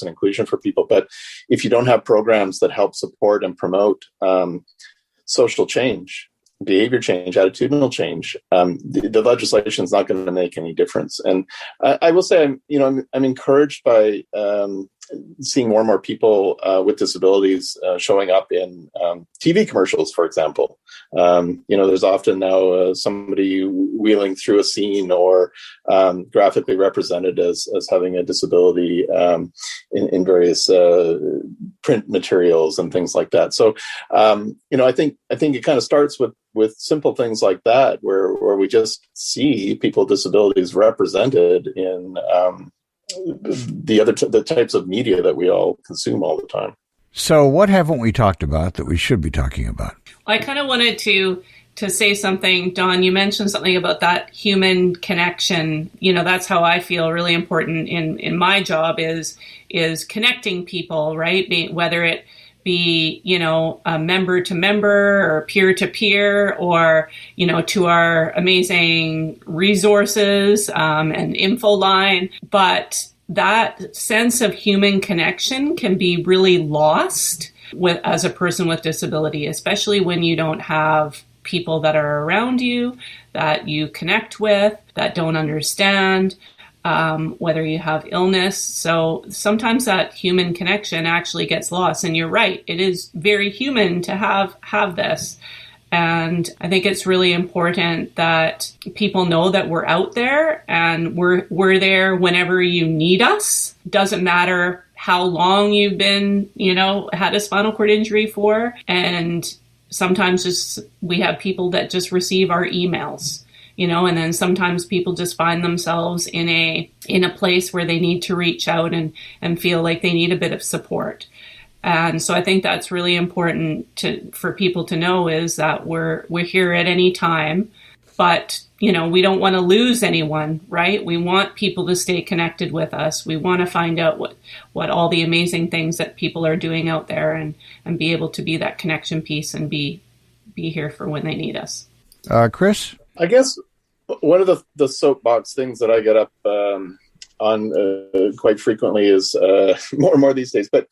and inclusion for people. But if you don't have programs that help support and promote social change, behavior change, attitudinal change, the legislation is not going to make any difference. And I will say, I'm encouraged by seeing more and more people with disabilities showing up in TV commercials, for example. There's often now somebody wheeling through a scene or graphically represented as having a disability in various print materials and things like that. So, I think it kind of starts with simple things like that, where we just see people with disabilities represented in the types of media that we all consume all the time. So what haven't we talked about that we should be talking about? I kind of wanted to say something, Don. You mentioned something about that human connection. That's how I feel really important in my job is connecting people, right? Whether it be, a member to member or peer to peer, or, to our amazing resources and info line. But that sense of human connection can be really lost as a person with disability, especially when you don't have people that are around you, that you connect with, that don't understand, whether you have illness. So sometimes that human connection actually gets lost. And you're right, it is very human to have this. And I think it's really important that people know that we're out there and we're there whenever you need us. Doesn't matter how long you've been, had a spinal cord injury for. And sometimes we have people that just receive our emails. And then sometimes people just find themselves in a place where they need to reach out and feel like they need a bit of support. And so I think that's really important for people to know, is that we're here at any time, but we don't want to lose anyone, right? We want people to stay connected with us. We want to find out what all the amazing things that people are doing out there and be able to be that connection piece and be here for when they need us. Chris? I guess one of the soapbox things that I get up on quite frequently is more and more these days. But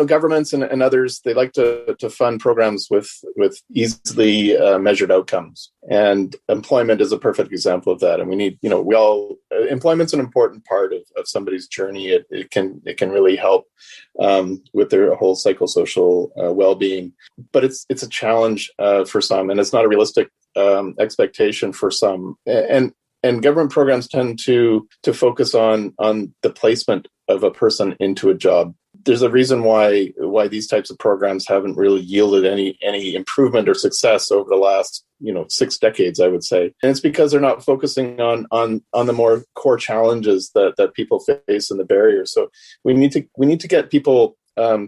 governments and others, they like to fund programs with easily measured outcomes, and employment is a perfect example of that. And we need, employment's an important part of somebody's journey. It can really help with their whole psychosocial well-being. But it's a challenge for some, and it's not a realistic expectation for some. And government programs tend to focus on the placement of a person into a job. There's a reason why these types of programs haven't really yielded any improvement or success over the last 6 decades, I would say. And it's because they're not focusing on the more core challenges that people face and the barriers. So we need to get people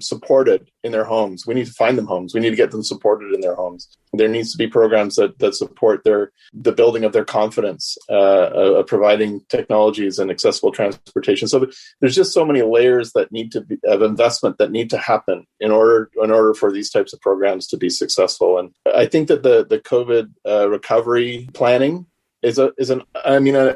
supported in their homes. We need to find them homes. We need to get them supported in their homes. There needs to be programs that support the building of their confidence, of providing technologies and accessible transportation. So there's just so many layers that need to be of investment that need to happen in order for these types of programs to be successful. And I think that the COVID recovery planning is a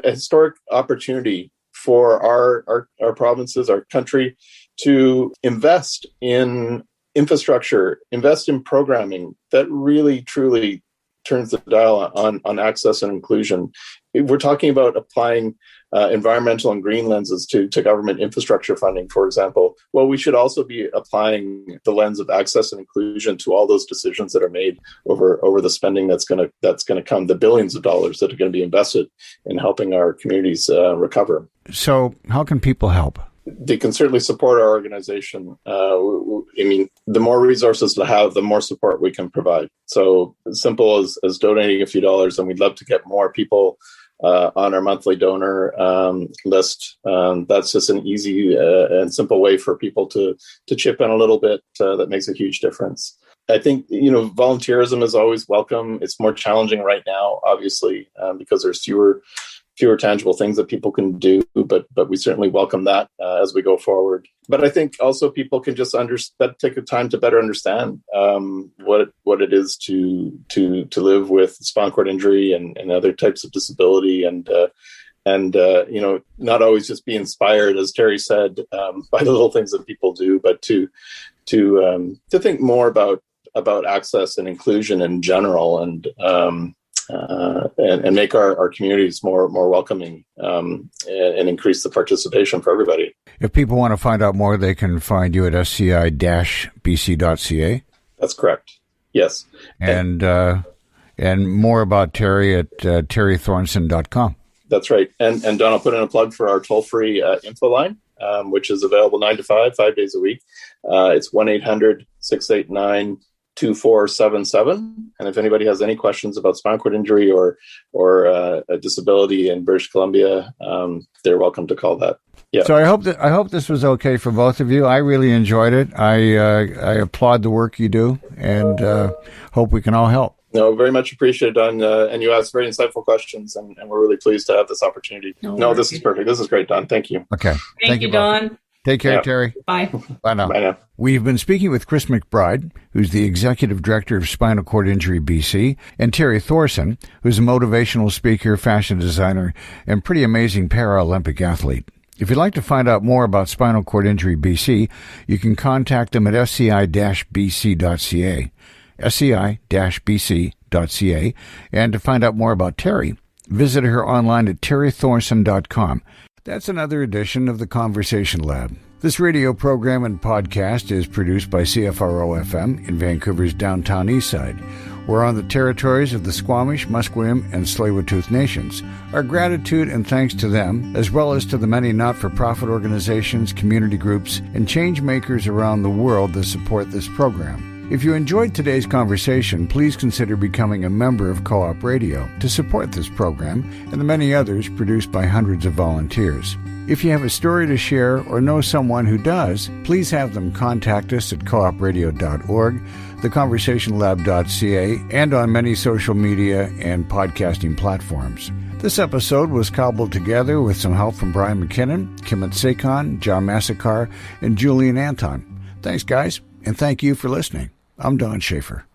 historic opportunity for our provinces, our country, to invest in infrastructure, invest in programming that really, truly turns the dial on access and inclusion. We're talking about applying environmental and green lenses to government infrastructure funding, for example. Well, we should also be applying the lens of access and inclusion to all those decisions that are made over the spending that's going to come, the billions of dollars that are going to be invested in helping our communities recover. So how can people help? They can certainly support our organization. The more resources to have, the more support we can provide. So as simple as donating a few dollars, and we'd love to get more people on our monthly donor list. That's just an easy and simple way for people to chip in a little bit. That makes a huge difference. I think, volunteerism is always welcome. It's more challenging right now, obviously, because there's fewer tangible things that people can do, but we certainly welcome that as we go forward. But I think also people can just take the time to better understand what it is to live with spinal cord injury and other types of disability, and not always just be inspired, as Teri said, by the little things that people do, but to think more about access and inclusion in general, and make our communities more welcoming, and increase the participation for everybody. If people want to find out more, they can find you at sci-bc.ca. That's correct. Yes. And more about Teri at terithorson.com. That's right. And Don, I'll put in a plug for our toll-free info line, which is available 9 to 5 days a week. It's 1-800-689-2477. And if anybody has any questions about spinal cord injury or a disability in British Columbia, they're welcome to call that. Yeah. So I hope this was okay for both of you. I really enjoyed it. I applaud the work you do, and hope we can all help. No, very much appreciated, Don. And you asked very insightful questions, and we're really pleased to have this opportunity. No, this is perfect. This is great, Don. Thank you. Okay. Thank you, Don. Take care, Teri. Bye. Bye now. Bye now. We've been speaking with Chris Mcbride, who's the Executive Director of Spinal Cord Injury BC, and Teri Thorson, who's a motivational speaker, fashion designer, and pretty amazing Paralympic athlete. If you'd like to find out more about Spinal Cord Injury BC, you can contact them at sci-bc.ca. sci-bc.ca, and to find out more about Teri, visit her online at terithorson.com. That's another edition of the Conversation Lab. This radio program and podcast is produced by CFRO-FM in Vancouver's downtown east side. We're on the territories of the Squamish, Musqueam, and Tsleil-Waututh nations. Our gratitude and thanks to them, as well as to the many not-for-profit organizations, community groups, and change makers around the world that support this program. If you enjoyed today's conversation, please consider becoming a member of Co-op Radio to support this program and the many others produced by hundreds of volunteers. If you have a story to share or know someone who does, please have them contact us at coopradio.org, theconversationlab.ca, and on many social media and podcasting platforms. This episode was cobbled together with some help from Brian McKinnon, Kimit Sekon, John Massacar, and Julian Anton. Thanks, guys, and thank you for listening. I'm Don Schaefer.